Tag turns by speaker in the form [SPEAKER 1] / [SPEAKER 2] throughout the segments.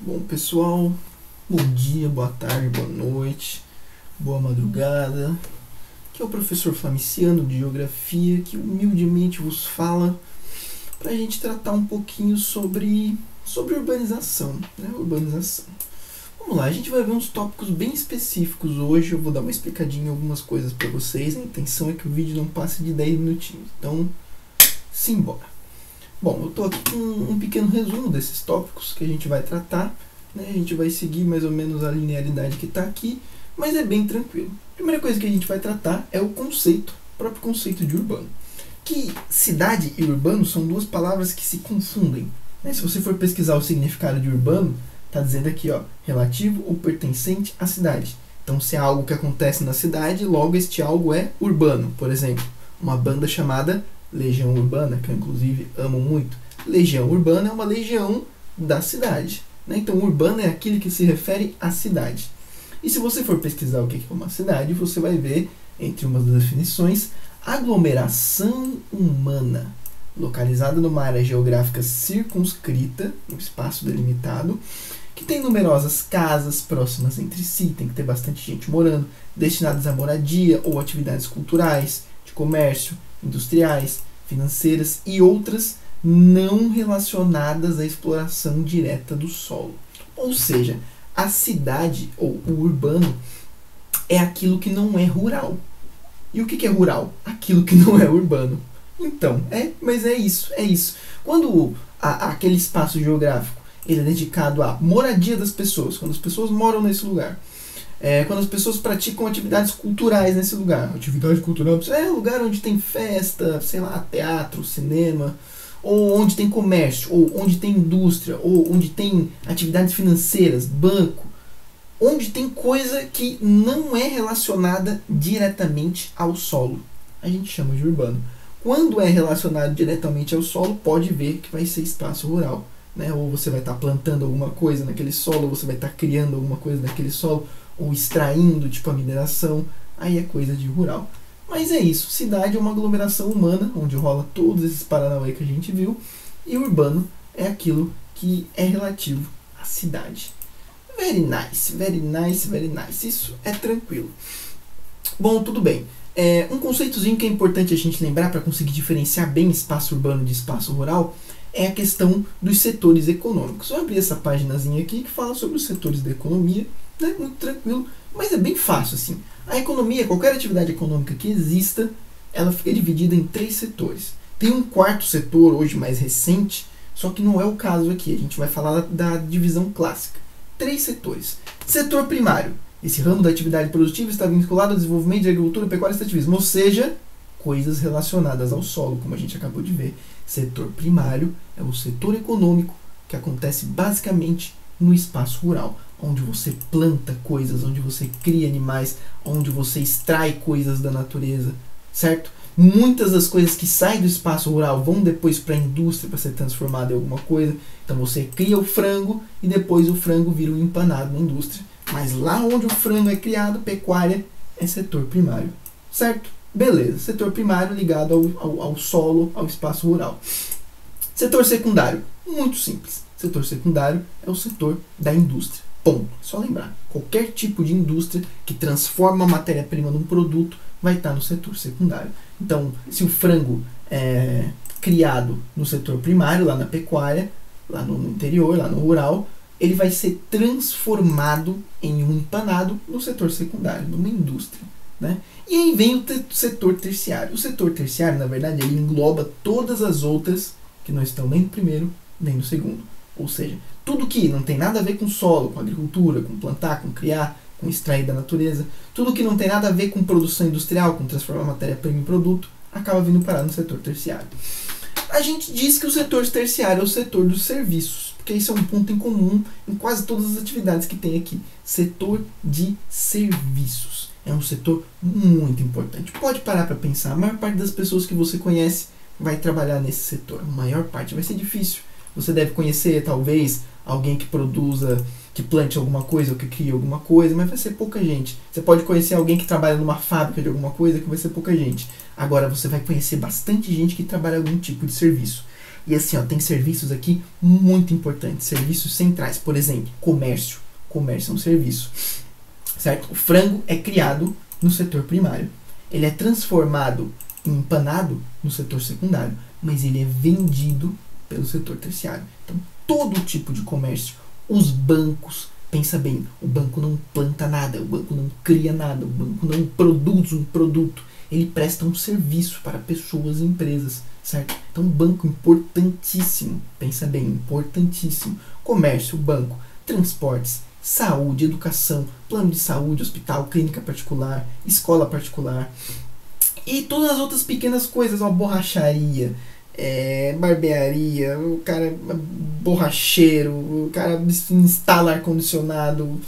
[SPEAKER 1] Bom, pessoal, bom dia, boa tarde, boa noite, boa madrugada. Aqui é o professor Flamiciano de Geografia, que humildemente vos fala para a gente tratar um pouquinho sobre urbanização, né? Urbanização. Vamos lá, a gente vai ver uns tópicos bem específicos hoje. Eu vou dar uma explicadinha em algumas coisas para vocês. A intenção é que o vídeo não passe de 10 minutinhos, então simbora. Bom, eu estou aqui com um pequeno resumo desses tópicos que a gente vai tratar, né? A gente vai seguir mais ou menos a linearidade que está aqui, mas é bem tranquilo. A primeira coisa que a gente vai tratar é o conceito, o próprio conceito de urbano. Que cidade e urbano são duas palavras que se confundem, né? Se você for pesquisar o significado de urbano, está dizendo aqui, ó, relativo ou pertencente à cidade. Então, se é algo que acontece na cidade, logo este algo é urbano. Por exemplo, uma banda chamada Legião Urbana, que eu inclusive amo muito. Legião Urbana é uma legião da cidade, né? Então, urbano é aquele que se refere à cidade. E se você for pesquisar o que é uma cidade, você vai ver, entre umas das definições, aglomeração humana, localizada numa área geográfica circunscrita, um espaço delimitado, que tem numerosas casas próximas entre si, tem que ter bastante gente morando, destinadas à moradia ou atividades culturais, de comércio, industriais, financeiras e outras não relacionadas à exploração direta do solo. Ou seja, a cidade ou o urbano é aquilo que não é rural. E o que é rural? Aquilo que não é urbano. Então, mas é isso. Quando aquele espaço geográfico ele é dedicado à moradia das pessoas, quando as pessoas moram nesse lugar, quando as pessoas praticam atividades culturais nesse lugar. Atividade cultural é lugar onde tem festa, sei lá, teatro, cinema, ou onde tem comércio, ou onde tem indústria, ou onde tem atividades financeiras, banco, onde tem coisa que não é relacionada diretamente ao solo. A gente chama de urbano. Quando é relacionado diretamente ao solo, pode ver que vai ser espaço rural, né? Ou você vai estar plantando alguma coisa naquele solo, ou você vai estar criando alguma coisa naquele solo, ou extraindo, tipo a mineração, aí é coisa de rural. Mas é isso, cidade é uma aglomeração humana, onde rola todos esses paranauê que a gente viu, e urbano é aquilo que é relativo à cidade. Very nice, very nice, very nice, isso é tranquilo. Bom, tudo bem. Um conceitozinho que é importante a gente lembrar para conseguir diferenciar bem espaço urbano de espaço rural é a questão dos setores econômicos. Vou abrir essa paginazinha aqui que fala sobre os setores da economia, né? Muito tranquilo, mas é bem fácil assim. A economia, qualquer atividade econômica que exista, ela fica dividida em 3 setores. Tem um quarto setor, hoje mais recente, só que não é o caso aqui. A gente vai falar da divisão clássica. 3 setores. Setor primário. Esse ramo da atividade produtiva está vinculado ao desenvolvimento de agricultura, pecuária e extrativismo, ou seja, coisas relacionadas ao solo, como a gente acabou de ver. Setor primário é o setor econômico que acontece basicamente no espaço rural, onde você planta coisas, onde você cria animais, onde você extrai coisas da natureza, certo? Muitas das coisas que saem do espaço rural vão depois para a indústria para ser transformada em alguma coisa. Então você cria o frango e depois o frango vira um empanado na indústria. Mas lá onde o frango é criado, pecuária, é setor primário, certo? Beleza, setor primário ligado ao solo, ao espaço rural. Setor secundário, muito simples. Setor secundário é o setor da indústria. Ponto. Só lembrar, qualquer tipo de indústria que transforma a matéria-prima num produto vai estar no setor secundário. Então, se o frango é criado no setor primário, lá na pecuária, lá no interior, lá no rural, ele vai ser transformado em um empanado no setor secundário, numa indústria, né? E aí vem o setor terciário. O setor terciário, na verdade, ele engloba todas as outras que não estão nem no primeiro, nem no segundo. Ou seja, tudo que não tem nada a ver com solo, com agricultura, com plantar, com criar, com extrair da natureza, tudo que não tem nada a ver com produção industrial, com transformar matéria-prima em produto, acaba vindo parar no setor terciário. A gente diz que o setor terciário é o setor dos serviços, porque isso é um ponto em comum em quase todas as atividades que tem aqui. Setor de serviços. É um setor muito importante. Pode parar para pensar, a maior parte das pessoas que você conhece vai trabalhar nesse setor. A maior parte vai ser difícil. Você deve conhecer, talvez, alguém que produza, que plante alguma coisa ou que cria alguma coisa, mas vai ser pouca gente. Você pode conhecer alguém que trabalha numa fábrica de alguma coisa, que vai ser pouca gente. Agora você vai conhecer bastante gente que trabalha em algum tipo de serviço. E assim, ó, tem serviços aqui muito importantes, serviços centrais. Por exemplo, comércio. Comércio é um serviço, certo? O frango é criado no setor primário. Ele é transformado em empanado no setor secundário, mas ele é vendido pelo setor terciário. Então, todo tipo de comércio, os bancos, pensa bem, o banco não planta nada, o banco não cria nada, o banco não produz um produto, ele presta um serviço para pessoas e empresas, certo? Então, um banco importantíssimo, pensa bem, importantíssimo. Comércio, banco, transportes, saúde, educação, plano de saúde, hospital, clínica particular, escola particular e todas as outras pequenas coisas, uma borracharia, barbearia, o cara borracheiro, o cara instala ar-condicionado.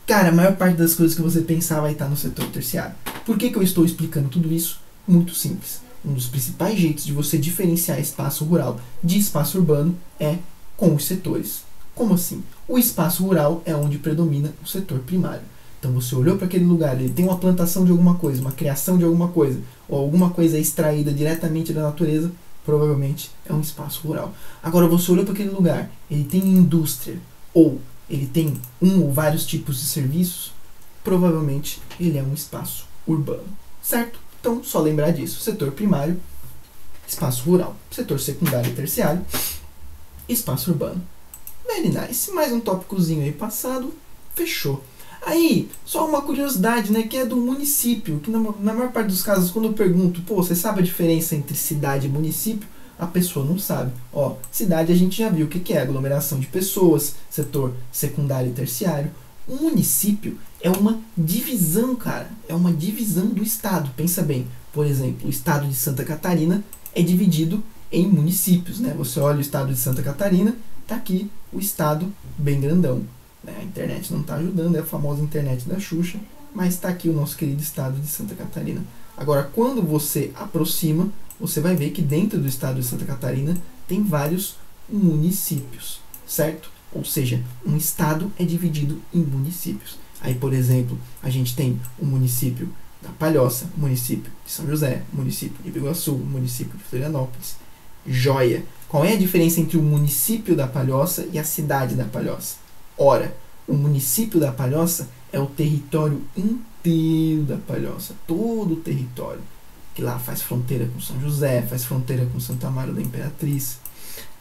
[SPEAKER 1] Cara, a maior parte das coisas que você pensar vai estar no setor terciário. Por que eu estou explicando tudo isso? Muito simples. Um dos principais jeitos de você diferenciar espaço rural de espaço urbano é com os setores. Como assim? O espaço rural é onde predomina o setor primário. Então você olhou para aquele lugar, ele tem uma plantação de alguma coisa, uma criação de alguma coisa, ou alguma coisa extraída diretamente da natureza, provavelmente é um espaço rural. Agora você olhou para aquele lugar, ele tem indústria, ou ele tem um ou vários tipos de serviços, provavelmente ele é um espaço urbano, certo? Então só lembrar disso, setor primário, espaço rural, setor secundário e terciário, espaço urbano. Very nice, mais um tópicozinho aí passado, fechou. Aí, só uma curiosidade, né, que é do município, que na maior parte dos casos, quando eu pergunto, pô, você sabe a diferença entre cidade e município? A pessoa não sabe. Ó, cidade a gente já viu o que é, aglomeração de pessoas, setor secundário e terciário. Um município é uma divisão, cara, é uma divisão do estado, pensa bem. Por exemplo, o estado de Santa Catarina é dividido em municípios, né? Você olha o estado de Santa Catarina, tá aqui o estado bem grandão. A internet não está ajudando, é a famosa internet da Xuxa, mas está aqui o nosso querido estado de Santa Catarina. Agora, quando você aproxima, você vai ver que dentro do estado de Santa Catarina tem vários municípios, certo? Ou seja, um estado é dividido em municípios. Aí, por exemplo, a gente tem o município da Palhoça, o município de São José, o município de Biguaçu, o município de Florianópolis. Joia! Qual é a diferença entre o município da Palhoça e a cidade da Palhoça? Ora, o município da Palhoça é o território inteiro da Palhoça, todo o território, que lá faz fronteira com São José, faz fronteira com Santo Amaro da Imperatriz.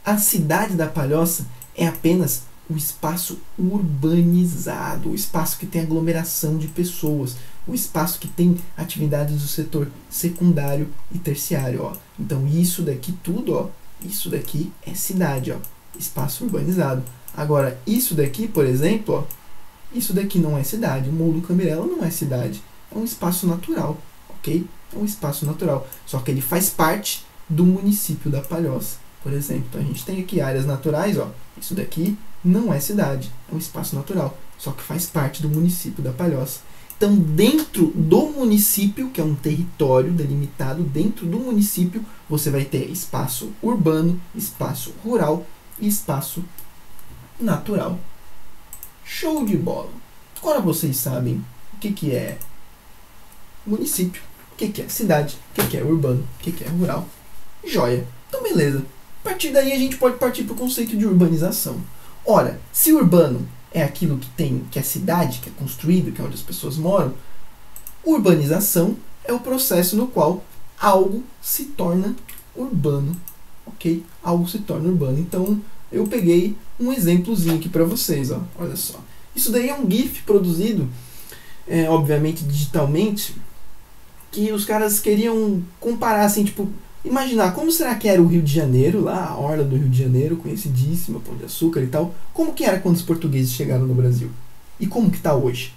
[SPEAKER 1] A cidade da Palhoça é apenas o espaço urbanizado, o espaço que tem aglomeração de pessoas, o espaço que tem atividades do setor secundário e terciário. Ó. Então isso daqui tudo, ó, isso daqui é cidade, ó, espaço urbanizado. Agora, isso daqui, por exemplo, ó, isso daqui não é cidade. O Morro do Camberela não é cidade. É um espaço natural, ok? É um espaço natural. Só que ele faz parte do município da Palhoça, por exemplo. Então, a gente tem aqui áreas naturais, ó. Isso daqui não é cidade. É um espaço natural. Só que faz parte do município da Palhoça. Então, dentro do município, que é um território delimitado, dentro do município, você vai ter espaço urbano, espaço rural e espaço natural. Show de bola. Agora vocês sabem o que é município, o que é cidade, o que é urbano, o que é rural. Joia. Então beleza. A partir daí a gente pode partir para o conceito de urbanização. Ora, se urbano é aquilo que é cidade, que é construído, que é onde as pessoas moram, urbanização é o processo no qual algo se torna urbano, ok? Algo se torna urbano. Então eu peguei um exemplozinho aqui para vocês, ó. Olha só. Isso daí é um GIF produzido, obviamente digitalmente, que os caras queriam comparar, assim, tipo, imaginar como será que era o Rio de Janeiro, lá, a orla do Rio de Janeiro, conhecidíssima, Pão de Açúcar e tal, como que era quando os portugueses chegaram no Brasil? E como que tá hoje?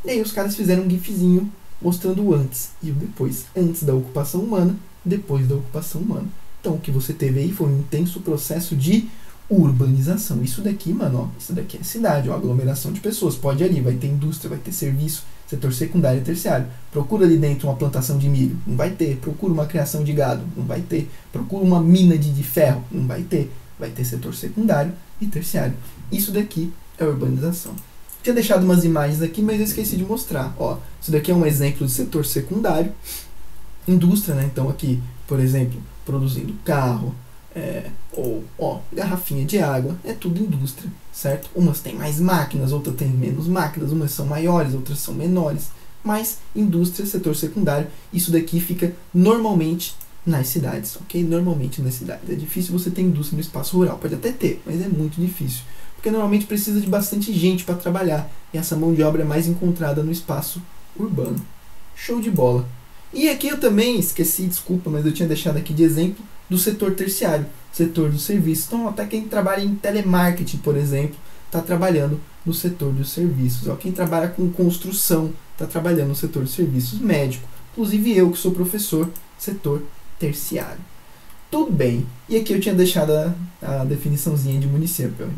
[SPEAKER 1] E aí os caras fizeram um GIFzinho mostrando o antes e o depois. Antes da ocupação humana, depois da ocupação humana. Então o que você teve aí foi um intenso processo de urbanização. Isso daqui, mano, ó, isso daqui é cidade, ó, aglomeração de pessoas. Pode ir ali, vai ter indústria, vai ter serviço, setor secundário e terciário. Procura ali dentro uma plantação de milho, não vai ter. Procura uma criação de gado, não vai ter. Procura uma mina de ferro, não vai ter. Vai ter setor secundário e terciário. Isso daqui é urbanização. Tinha deixado umas imagens aqui, mas eu esqueci de mostrar. Ó, isso daqui é um exemplo de setor secundário. Indústria, né? Então aqui, por exemplo, produzindo carro, Ou, ó, garrafinha de água, é tudo indústria, certo? Umas têm mais máquinas, outras têm menos máquinas, umas são maiores, outras são menores. Mas indústria, setor secundário, isso daqui fica normalmente nas cidades, ok? Normalmente nas cidades. É difícil você ter indústria no espaço rural, pode até ter, mas é muito difícil. Porque normalmente precisa de bastante gente para trabalhar, e essa mão de obra é mais encontrada no espaço urbano. Show de bola! E aqui eu também esqueci, desculpa, mas eu tinha deixado aqui de exemplo do setor terciário, setor dos serviços. Então, até quem trabalha em telemarketing, por exemplo, está trabalhando no setor dos serviços. Ó, quem trabalha com construção está trabalhando no setor de serviços. Médico, inclusive eu que sou professor, setor terciário. Tudo bem. E aqui eu tinha deixado a definiçãozinha de município,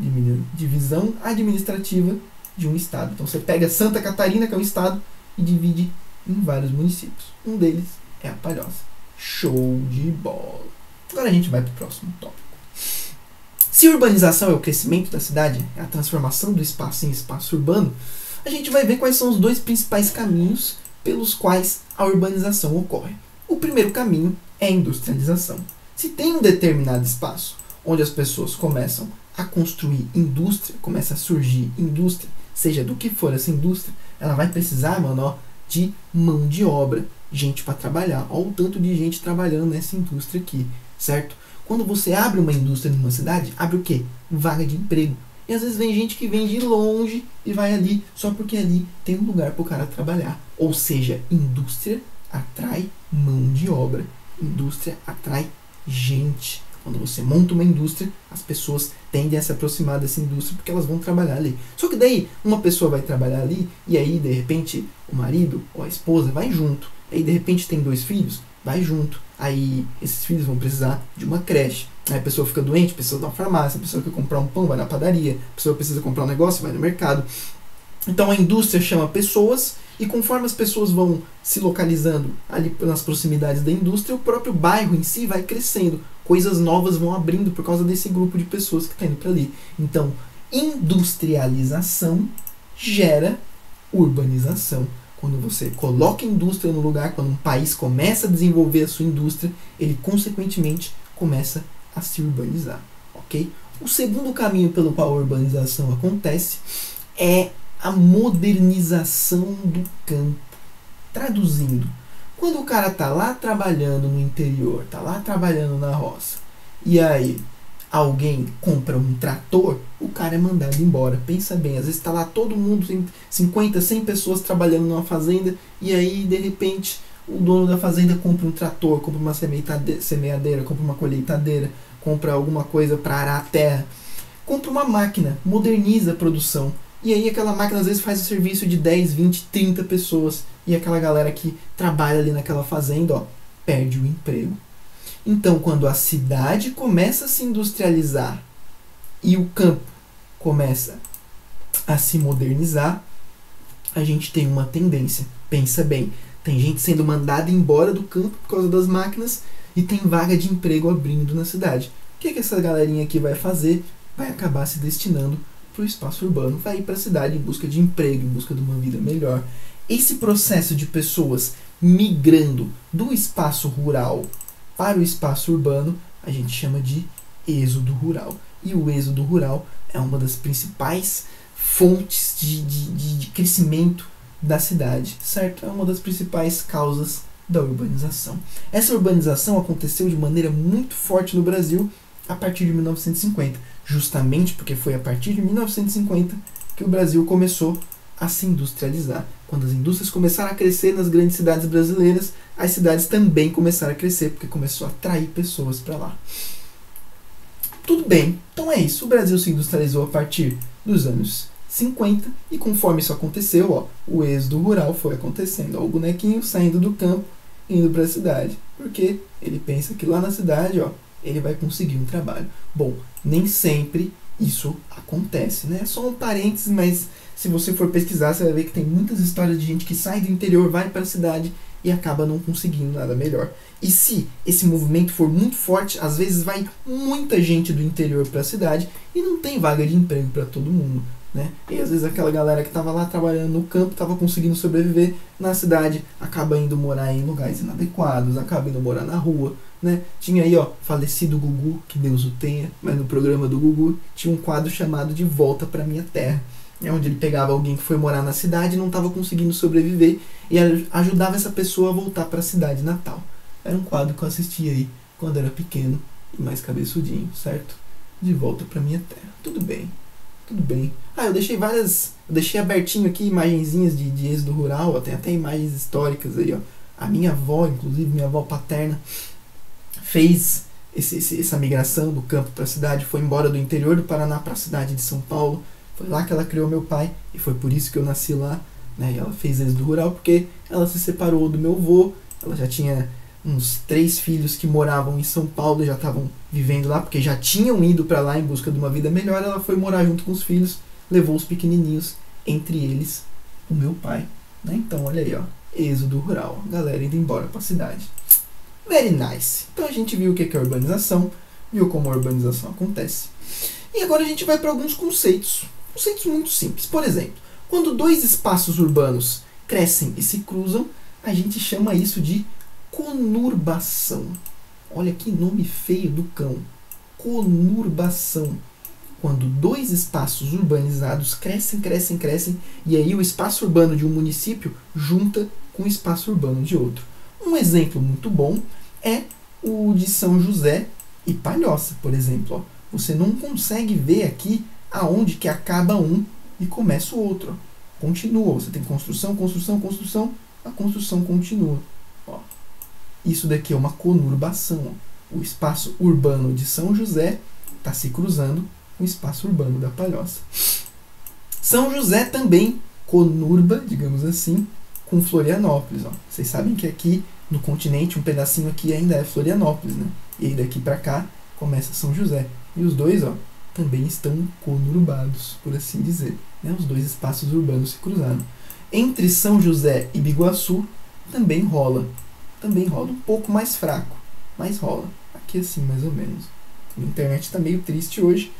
[SPEAKER 1] divisão administrativa de um estado. Então você pega Santa Catarina, que é um estado, e divide em vários municípios. Um deles é a Palhoça. Show de bola. Agora a gente vai para o próximo tópico. Se urbanização é o crescimento da cidade, é a transformação do espaço em espaço urbano, a gente vai ver quais são os dois principais caminhos pelos quais a urbanização ocorre. O primeiro caminho é a industrialização. Se tem um determinado espaço onde as pessoas começam a construir indústria, começa a surgir indústria, seja do que for essa indústria, ela vai precisar, de mão de obra, gente para trabalhar. Olha o tanto de gente trabalhando nessa indústria aqui, certo? Quando você abre uma indústria numa cidade, abre o quê? Vaga de emprego. E às vezes vem gente que vem de longe e vai ali só porque ali tem um lugar para o cara trabalhar. Ou seja, indústria atrai mão de obra. Indústria atrai gente. Quando você monta uma indústria, as pessoas tendem a se aproximar dessa indústria porque elas vão trabalhar ali. Só que daí, uma pessoa vai trabalhar ali e aí, de repente, o marido ou a esposa vai junto. Aí, de repente, tem 2 filhos, vai junto. Aí, esses filhos vão precisar de uma creche. Aí a pessoa fica doente, precisa de uma farmácia. A pessoa quer comprar um pão, vai na padaria. A pessoa precisa comprar um negócio, vai no mercado. Então, a indústria chama pessoas e conforme as pessoas vão se localizando ali nas proximidades da indústria, o próprio bairro em si vai crescendo. Coisas novas vão abrindo por causa desse grupo de pessoas que está indo para ali. Então, industrialização gera urbanização. Quando você coloca indústria no lugar, quando um país começa a desenvolver a sua indústria, ele consequentemente começa a se urbanizar, ok? O segundo caminho pelo qual a urbanização acontece é a modernização do campo. Traduzindo, quando o cara tá lá trabalhando no interior, tá lá trabalhando na roça, e aí alguém compra um trator, o cara é mandado embora. Pensa bem, às vezes tá lá todo mundo, 50, 100 pessoas trabalhando numa fazenda, e aí de repente o dono da fazenda compra um trator, compra uma semeadeira, compra uma colheitadeira, compra alguma coisa para arar a terra, compra uma máquina, moderniza a produção. E aí aquela máquina às vezes faz o serviço de 10, 20, 30 pessoas. E aquela galera que trabalha ali naquela fazenda, perde o emprego. Então, quando a cidade começa a se industrializar e o campo começa a se modernizar, a gente tem uma tendência. Pensa bem, tem gente sendo mandada embora do campo por causa das máquinas e tem vaga de emprego abrindo na cidade. O que essa galerinha aqui vai fazer? Vai acabar se destinando para o espaço urbano, vai ir para a cidade em busca de emprego, em busca de uma vida melhor. Esse processo de pessoas migrando do espaço rural para o espaço urbano, a gente chama de êxodo rural. E o êxodo rural é uma das principais fontes de crescimento da cidade, certo? É uma das principais causas da urbanização. Essa urbanização aconteceu de maneira muito forte no Brasil a partir de 1950, justamente porque foi a partir de 1950 que o Brasil começou a se industrializar. Quando as indústrias começaram a crescer nas grandes cidades brasileiras, as cidades também começaram a crescer, porque começou a atrair pessoas para lá. Tudo bem, então é isso. O Brasil se industrializou a partir dos anos 50, e conforme isso aconteceu, o êxodo rural foi acontecendo. O bonequinho saindo do campo, indo para a cidade, porque ele pensa que lá na cidade, ele vai conseguir um trabalho. Bom, nem sempre isso acontece, né? É só um parênteses, mas se você for pesquisar, você vai ver que tem muitas histórias de gente que sai do interior, vai para a cidade e acaba não conseguindo nada melhor. E se esse movimento for muito forte, às vezes vai muita gente do interior para a cidade e não tem vaga de emprego para todo mundo, né? E às vezes aquela galera que estava lá trabalhando no campo, estava conseguindo sobreviver na cidade, acaba indo morar em lugares inadequados, acaba indo morar na rua, né? Tinha aí, ó, falecido Gugu, que Deus o tenha, mas no programa do Gugu tinha um quadro chamado De Volta para Minha Terra, onde ele pegava alguém que foi morar na cidade e não estava conseguindo sobreviver e ajudava essa pessoa a voltar para a cidade natal. Era um quadro que eu assistia aí quando era pequeno e mais cabeçudinho, certo? De Volta para Minha Terra. Tudo bem, tudo bem. Eu deixei abertinho aqui imagenzinhas de êxodo rural, ó, tem até imagens históricas aí, ó. A minha avó, inclusive, minha avó paterna, fez essa migração do campo para a cidade, foi embora do interior do Paraná para a cidade de São Paulo. Foi lá que ela criou meu pai e foi por isso que eu nasci lá, né? E ela fez êxodo rural porque ela se separou do meu avô. Ela já tinha uns 3 filhos que moravam em São Paulo e já estavam vivendo lá, porque já tinham ido para lá em busca de uma vida melhor. Ela foi morar junto com os filhos, levou os pequenininhos, entre eles o meu pai, né? Então olha aí, ó, êxodo rural, a galera indo embora para a cidade. Very nice. Então a gente viu o que é urbanização, viu como a urbanização acontece. E agora a gente vai para alguns conceitos muito simples. Por exemplo, quando 2 espaços urbanos crescem e se cruzam, a gente chama isso de conurbação. Olha que nome feio do cão. Conurbação. Quando 2 espaços urbanizados crescem, e aí o espaço urbano de um município junta com o espaço urbano de outro. Um exemplo muito bom é o de São José e Palhoça, por exemplo. Ó. Você não consegue ver aqui aonde que acaba um e começa o outro. Ó. Continua. Você tem construção, a construção continua. Ó. Isso daqui é uma conurbação. Ó. O espaço urbano de São José está se cruzando com o espaço urbano da Palhoça. São José também conurba, digamos assim, com Florianópolis. Ó. Vocês sabem que aqui no continente, um pedacinho aqui ainda é Florianópolis, né? E aí daqui para cá começa São José. E os dois, ó, também estão conurbados, por assim dizer. Né? Os 2 espaços urbanos se cruzaram. Entre São José e Biguaçu também rola. Um pouco mais fraco, mas rola. Aqui assim, mais ou menos. A internet está meio triste hoje.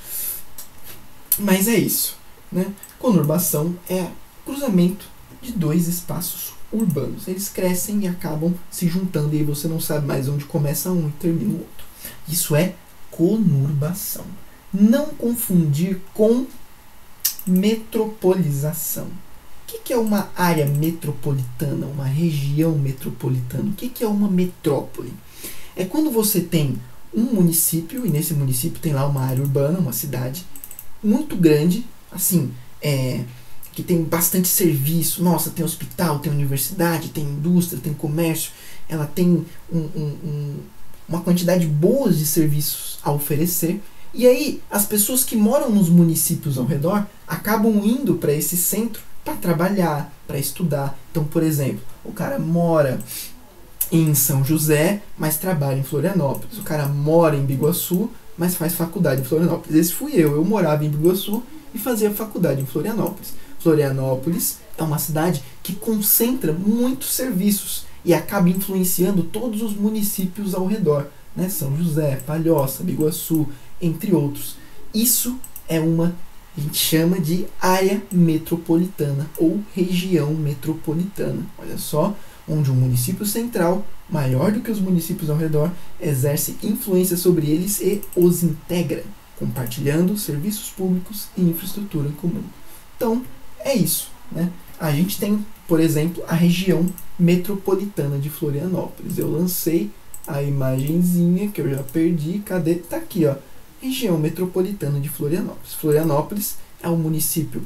[SPEAKER 1] Mas é isso. Né? Conurbação é cruzamento de 2 espaços urbanos. Eles crescem e acabam se juntando. E aí você não sabe mais onde começa um e termina o outro. Isso é conurbação. Não confundir com metropolização. O que é uma área metropolitana? Uma região metropolitana? O que é uma metrópole? É quando você tem um município, e nesse município tem lá uma área urbana, uma cidade muito grande, assim, que tem bastante serviço. Nossa, tem hospital, tem universidade, tem indústria, tem comércio. Ela tem uma quantidade boa de serviços a oferecer. E aí, as pessoas que moram nos municípios ao redor acabam indo para esse centro para trabalhar, para estudar. Então, por exemplo, o cara mora em São José, mas trabalha em Florianópolis. O cara mora em Biguaçu, mas faz faculdade em Florianópolis. Esse fui eu. Eu morava em Biguaçu e fazia faculdade em Florianópolis. Florianópolis é uma cidade que concentra muitos serviços e acaba influenciando todos os municípios ao redor, né? São José, Palhoça, Biguaçu, entre outros. Isso é a gente chama de área metropolitana ou região metropolitana. Olha só, onde um município central, maior do que os municípios ao redor, exerce influência sobre eles e os integra, compartilhando serviços públicos e infraestrutura comum. Então, é isso, né? A gente tem, por exemplo, a região metropolitana de Florianópolis. Eu lancei a imagenzinha que eu já perdi. Cadê? Tá aqui, ó. Região metropolitana de Florianópolis. Florianópolis é o município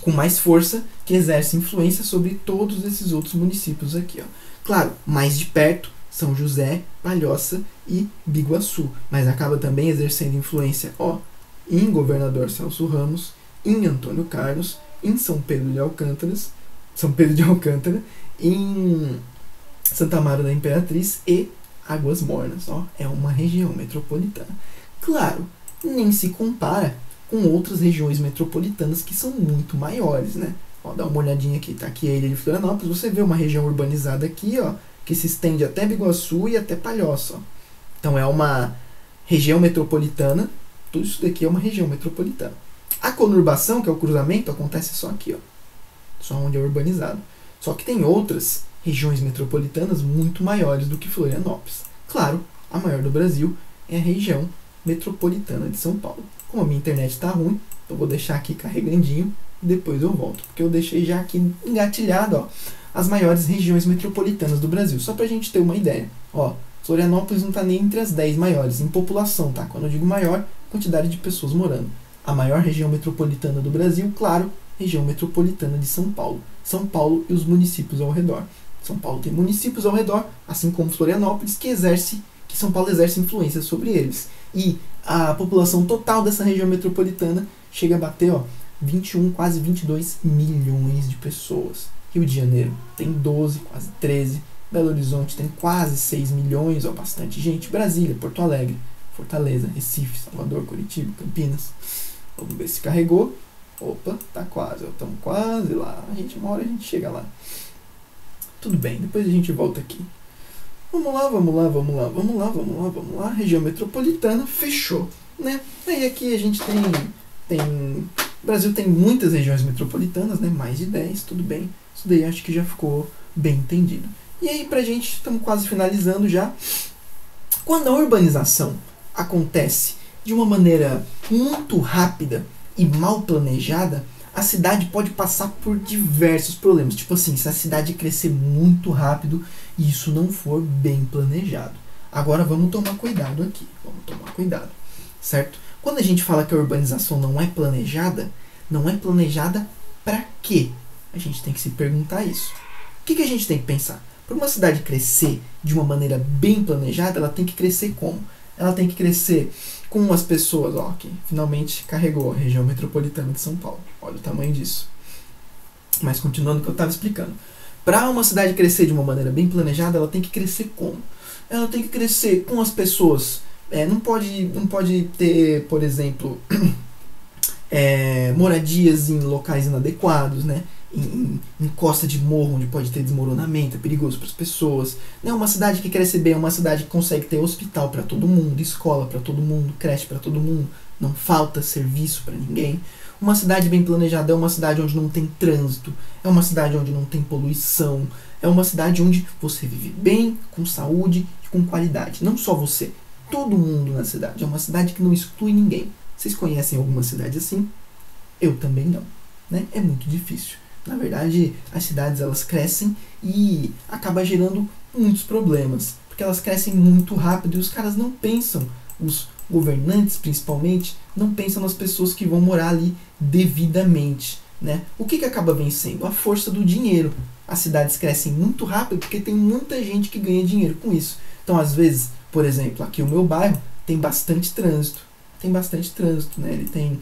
[SPEAKER 1] com mais força que exerce influência sobre todos esses outros municípios aqui, ó. Claro, mais de perto, São José, Palhoça e Biguaçu, mas acaba também exercendo influência, ó, em Governador Celso Ramos, em Antônio Carlos, em São Pedro de Alcântara, em Santa Amaro da Imperatriz e Águas Mornas, ó, é uma região metropolitana. Claro, nem se compara com outras regiões metropolitanas que são muito maiores, né? Ó, dá uma olhadinha aqui, tá aqui a ilha de Florianópolis, você vê uma região urbanizada aqui, ó, que se estende até Biguaçu e até Palhoça, ó. Então é uma região metropolitana, tudo isso daqui é uma região metropolitana. A conurbação, que é o cruzamento, acontece só aqui, ó, só onde é urbanizado. Só que tem outras regiões metropolitanas muito maiores do que Florianópolis. Claro, a maior do Brasil é a região metropolitana de São Paulo. Como a minha internet está ruim, eu vou deixar aqui carregandinho e depois eu volto, porque eu deixei já aqui engatilhado, ó, as maiores regiões metropolitanas do Brasil, só pra gente ter uma ideia. Ó, Florianópolis não está nem entre as 10 maiores em população, tá? Quando eu digo maior, quantidade de pessoas morando. A maior região metropolitana do Brasil, claro, região metropolitana de São Paulo. São Paulo e os municípios ao redor. São Paulo tem municípios ao redor, assim como Florianópolis, que São Paulo exerce influência sobre eles. E a população total dessa região metropolitana chega a bater, ó, 21, quase 22 milhões de pessoas. Rio de Janeiro tem 12, quase 13. Belo Horizonte tem quase 6 milhões, ó, bastante gente. Brasília, Porto Alegre, Fortaleza, Recife, Salvador, Curitiba, Campinas. Vamos ver se carregou. Opa, tá quase, estamos quase lá. Uma hora a gente chega lá. Tudo bem, depois a gente volta aqui. Vamos lá. Região metropolitana, fechou, né? Aí aqui a gente o Brasil tem muitas regiões metropolitanas, né? Mais de 10, tudo bem. Isso daí acho que já ficou bem entendido. E aí pra gente, estamos quase finalizando já. Quando a urbanização acontece de uma maneira muito rápida e mal planejada, a cidade pode passar por diversos problemas. Tipo assim, se a cidade crescer muito rápido e isso não for bem planejado. Agora vamos tomar cuidado aqui. Certo? Quando a gente fala que a urbanização não é planejada para quê? A gente tem que se perguntar isso. O que a gente tem que pensar? Para uma cidade crescer de uma maneira bem planejada, ela tem que crescer como? Ela tem que crescer com as pessoas, ó, que finalmente carregou a região metropolitana de São Paulo. Olha o tamanho disso. Mas continuando o que eu estava explicando. Para uma cidade crescer de uma maneira bem planejada, ela tem que crescer como? Ela tem que crescer com as pessoas. Não pode ter, por exemplo, moradias em locais inadequados, né? Em costa de morro, onde pode ter desmoronamento, é perigoso para as pessoas. Uma cidade que cresce bem é uma cidade que consegue ter hospital para todo mundo, escola para todo mundo, creche para todo mundo, não falta serviço para ninguém. Uma cidade bem planejada é uma cidade onde não tem trânsito, é uma cidade onde não tem poluição, é uma cidade onde você vive bem, com saúde e com qualidade. Não só você, todo mundo na cidade. É uma cidade que não exclui ninguém. Vocês conhecem alguma cidade assim? Eu também não, né? É muito difícil. Na verdade, as cidades elas crescem e acaba gerando muitos problemas, porque elas crescem muito rápido e os caras não pensam, os governantes principalmente, não pensam nas pessoas que vão morar ali devidamente, né? O que acaba vencendo? A força do dinheiro. As cidades crescem muito rápido porque tem muita gente que ganha dinheiro com isso. Então, às vezes, por exemplo, aqui o meu bairro tem bastante trânsito. Né? Ele tem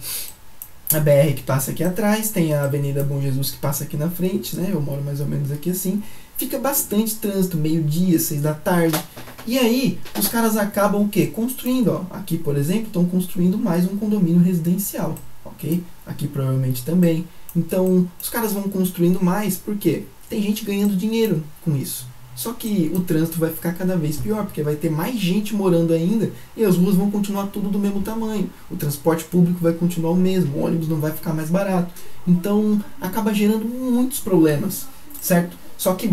[SPEAKER 1] a BR que passa aqui atrás, tem a Avenida Bom Jesus que passa aqui na frente, né? Eu moro mais ou menos aqui assim. Fica bastante trânsito, meio-dia, 6 da tarde. E aí, os caras acabam o quê? Construindo, ó. Aqui, por exemplo, estão construindo mais um condomínio residencial, ok? Aqui provavelmente também. Então, os caras vão construindo mais, por quê? Tem gente ganhando dinheiro com isso. Só que o trânsito vai ficar cada vez pior, porque vai ter mais gente morando ainda e as ruas vão continuar tudo do mesmo tamanho. O transporte público vai continuar o mesmo, o ônibus não vai ficar mais barato. Então, acaba gerando muitos problemas, certo? Só que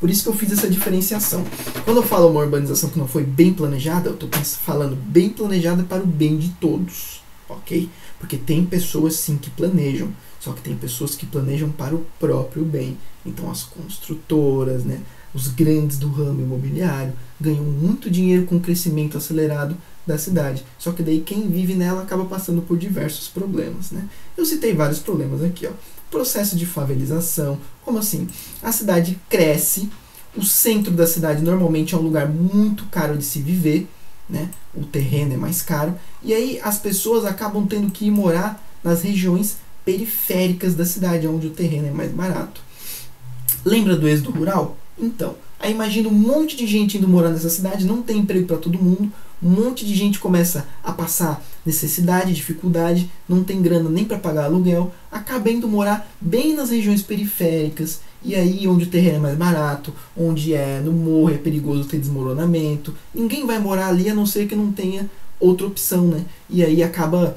[SPEAKER 1] por isso que eu fiz essa diferenciação. Quando eu falo uma urbanização que não foi bem planejada, eu estou falando bem planejada para o bem de todos, ok? Porque tem pessoas sim que planejam, só que tem pessoas que planejam para o próprio bem. Então as construtoras, né, os grandes do ramo imobiliário ganham muito dinheiro com o crescimento acelerado da cidade. Só que daí quem vive nela acaba passando por diversos problemas, né? Eu citei vários problemas aqui, ó. Processo de favelização. Como assim? A cidade cresce, o centro da cidade normalmente é um lugar muito caro de se viver, né? O terreno é mais caro, e aí as pessoas acabam tendo que ir morar nas regiões periféricas da cidade, onde o terreno é mais barato. Lembra do êxodo rural? Então, aí imagina um monte de gente indo morar nessa cidade, não tem emprego para todo mundo, um monte de gente começa a passar necessidade, dificuldade, não tem grana nem para pagar aluguel, acaba indo morar bem nas regiões periféricas, e aí onde o terreno é mais barato, onde no morro é perigoso ter desmoronamento, ninguém vai morar ali a não ser que não tenha outra opção, né? E aí acaba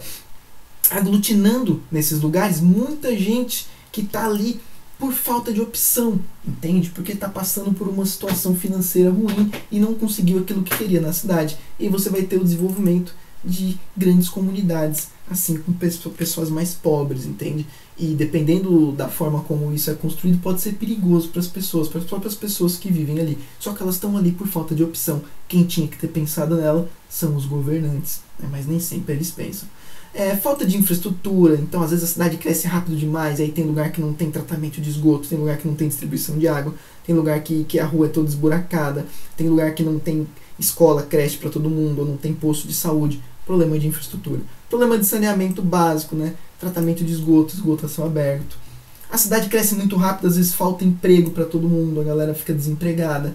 [SPEAKER 1] aglutinando nesses lugares muita gente que está ali por falta de opção, entende? Porque está passando por uma situação financeira ruim e não conseguiu aquilo que queria na cidade. E você vai ter o desenvolvimento de grandes comunidades, assim, com pessoas mais pobres, entende? E dependendo da forma como isso é construído, pode ser perigoso para as próprias pessoas que vivem ali. Só que elas estão ali por falta de opção. Quem tinha que ter pensado nela são os governantes, né? Mas nem sempre eles pensam. Falta de infraestrutura, então às vezes a cidade cresce rápido demais, aí tem lugar que não tem tratamento de esgoto, tem lugar que não tem distribuição de água, tem lugar que a rua é toda esburacada, tem lugar que não tem escola, creche para todo mundo, ou não tem posto de saúde. Problema de infraestrutura. Problema de saneamento básico, né? Tratamento de esgoto, esgoto a céu aberto. A cidade cresce muito rápido, às vezes falta emprego para todo mundo, a galera fica desempregada.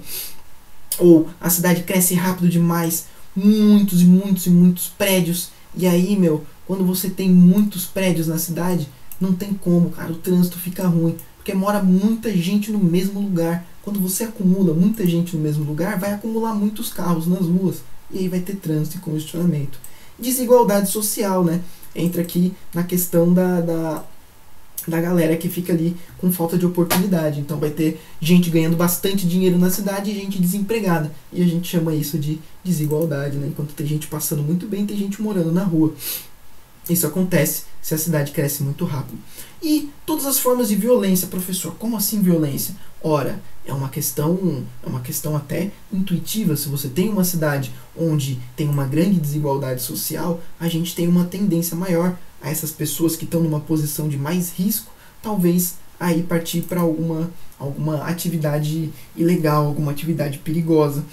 [SPEAKER 1] Ou a cidade cresce rápido demais, muitos e muitos e muitos prédios, e aí, quando você tem muitos prédios na cidade, não tem como, cara, o trânsito fica ruim, porque mora muita gente no mesmo lugar. Quando você acumula muita gente no mesmo lugar, vai acumular muitos carros nas ruas, e aí vai ter trânsito e congestionamento. Desigualdade social, né? Entra aqui na questão da galera que fica ali com falta de oportunidade. Então vai ter gente ganhando bastante dinheiro na cidade e gente desempregada. E a gente chama isso de desigualdade, né? Enquanto tem gente passando muito bem, tem gente morando na rua. Isso acontece se a cidade cresce muito rápido. E todas as formas de violência, professor. Como assim violência? Ora, é uma questão até intuitiva. Se você tem uma cidade onde tem uma grande desigualdade social, a gente tem uma tendência maior a essas pessoas que estão numa posição de mais risco, talvez aí partir para alguma atividade ilegal, alguma atividade perigosa,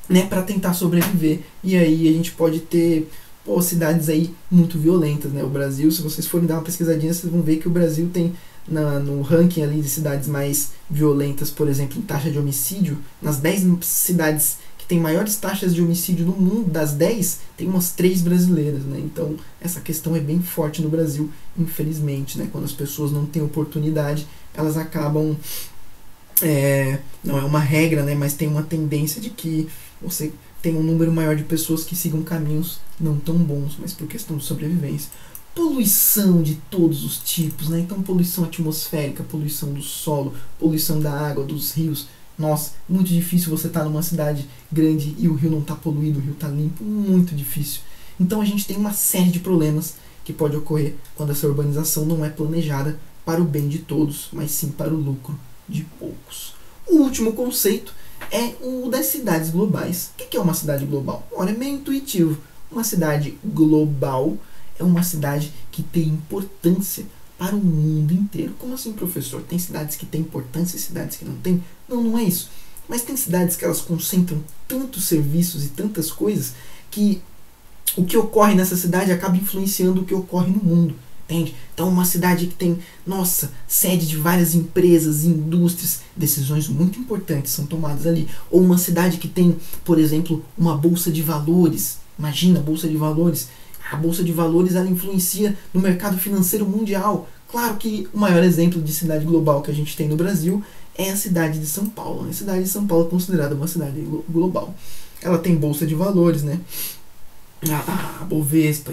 [SPEAKER 1] né, para tentar sobreviver. E aí a gente pode ter cidades aí muito violentas, né? O Brasil, se vocês forem dar uma pesquisadinha, vocês vão ver que o Brasil tem no ranking ali de cidades mais violentas, por exemplo, em taxa de homicídio, nas 10 cidades que tem maiores taxas de homicídio no mundo, das 10, tem umas 3 brasileiras, né? Então, essa questão é bem forte no Brasil, infelizmente, né? Quando as pessoas não têm oportunidade, elas acabam... não é uma regra, né? Mas tem uma tendência de que você tem um número maior de pessoas que sigam caminhos não tão bons, mas por questão de sobrevivência. Poluição de todos os tipos, né? Então, poluição atmosférica, poluição do solo, poluição da água, dos rios. Nossa, muito difícil você estar numa cidade grande e o rio não está poluído, o rio está limpo, muito difícil. Então a gente tem uma série de problemas que pode ocorrer quando essa urbanização não é planejada para o bem de todos, mas sim para o lucro de poucos. O último conceito é o das cidades globais. O que é uma cidade global? Olha, é meio intuitivo. Uma cidade global é uma cidade que tem importância para o mundo inteiro. Como assim, professor? Tem cidades que têm importância e cidades que não têm? Não, não é isso. Mas tem cidades que elas concentram tantos serviços e tantas coisas que o que ocorre nessa cidade acaba influenciando o que ocorre no mundo. Entende? Então, uma cidade que tem, sede de várias empresas, indústrias, decisões muito importantes são tomadas ali. Ou uma cidade que tem, por exemplo, uma bolsa de valores. Imagina a bolsa de valores. A bolsa de valores ela influencia no mercado financeiro mundial. Claro que o maior exemplo de cidade global que a gente tem no Brasil é a cidade de São Paulo. A cidade de São Paulo é considerada uma cidade global. Ela tem bolsa de valores, né? A Bovespa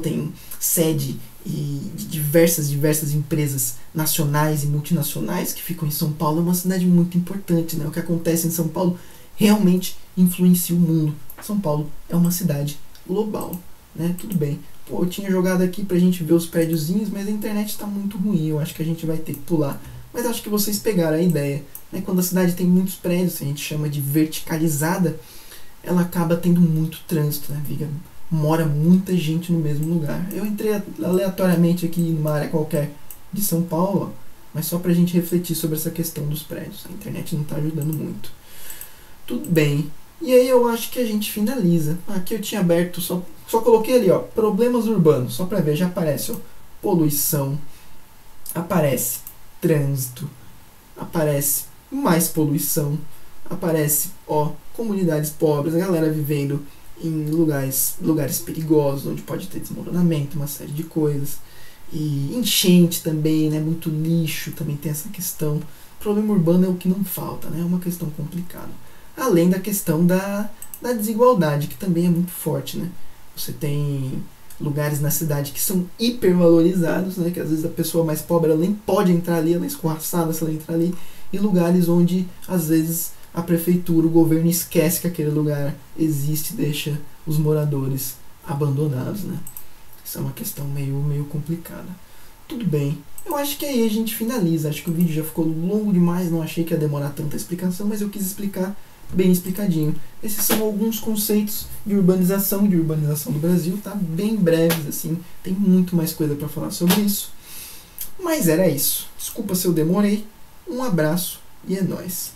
[SPEAKER 1] tem sede de diversas empresas nacionais e multinacionais que ficam em São Paulo. É uma cidade muito importante, né? O que acontece em São Paulo realmente influencia o mundo. São Paulo é uma cidade global, né? Tudo bem. Eu tinha jogado aqui pra gente ver os prédiozinhos, mas a internet está muito ruim. Eu acho que a gente vai ter que pular. Mas acho que vocês pegaram a ideia, né? Quando a cidade tem muitos prédios, a gente chama de verticalizada, ela acaba tendo muito trânsito, né? Mora muita gente no mesmo lugar. Eu entrei aleatoriamente aqui numa área qualquer de São Paulo, mas só pra gente refletir sobre essa questão dos prédios. A internet não está ajudando muito. Tudo bem. E aí eu acho que a gente finaliza. Aqui eu tinha aberto, só coloquei ali, ó, problemas urbanos, só pra ver, já aparece, ó, poluição, aparece trânsito, aparece mais poluição, aparece, ó, comunidades pobres, a galera vivendo em lugares perigosos, onde pode ter desmoronamento, uma série de coisas. E enchente também, né? Muito lixo, também tem essa questão. O problema urbano é o que não falta, né? É uma questão complicada. Além da questão da desigualdade, que também é muito forte, né? Você tem lugares na cidade que são hipervalorizados, né, que às vezes a pessoa mais pobre ela nem pode entrar ali, ela é escorraçada se ela entrar ali, e lugares onde às vezes a prefeitura, o governo esquece que aquele lugar existe e deixa os moradores abandonados, né? Isso é uma questão meio complicada. Tudo bem, eu acho que aí a gente finaliza. Acho que o vídeo já ficou longo demais, não achei que ia demorar tanta explicação, mas eu quis explicar bem explicadinho. Esses são alguns conceitos de urbanização do Brasil, tá? Bem breves, assim, tem muito mais coisa para falar sobre isso. Mas era isso. Desculpa se eu demorei. Um abraço e é nóis.